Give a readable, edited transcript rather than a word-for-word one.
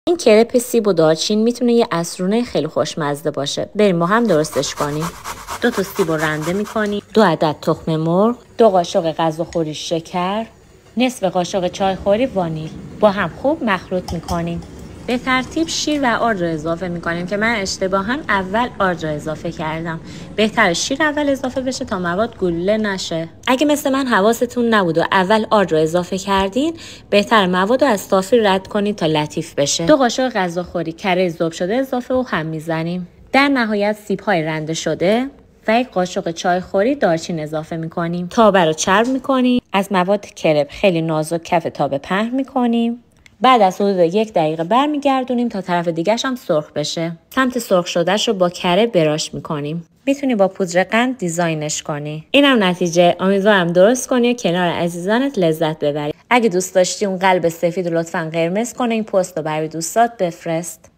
این کرپ سیب و دارچین میتونه یه عصرونه خیلی خوشمزه باشه. بریم ما هم درستش کنیم. 2 تا سیب رو رنده میکنیم، 2 عدد تخم مرغ، 2 قاشق غذاخوری شکر، نصف قاشق چایخوری وانیل. با هم خوب مخلوط میکنیم. به ترتیب شیر و آرد رو اضافه میکنیم که من اشتباها اول آرد رو اضافه کردم. بهتره شیر اول اضافه بشه تا مواد گلوله نشه. اگه مثل من حواستون نبود و اول آرد رو اضافه کردین، بهتره مواد رو از تافی رد کنید تا لطیف بشه. 2 قاشق غذاخوری کره ذوب شده اضافه و هم میزنیم. در نهایت سیب‌های رنده شده و 1 قاشق چایخوری دارچین اضافه میکنیم. تابه رو چرب میکنیم. از مواد کرپ خیلی نازک کف تابه پهن میکنیم. بعد از حدود 1 دقیقه برمیگردونیم تا طرف دیگه‌ش هم سرخ بشه. سمت سرخ شدهش رو با کره براش میکنیم. میتونی با پودر قند دیزاینش کنی. اینم نتیجه. امیدوارم درست کنی و کنار عزیزانت لذت ببری. اگه دوست داشتی اون قلب سفید رو لطفاً قرمز کن، این پست رو برای دوستات بفرست.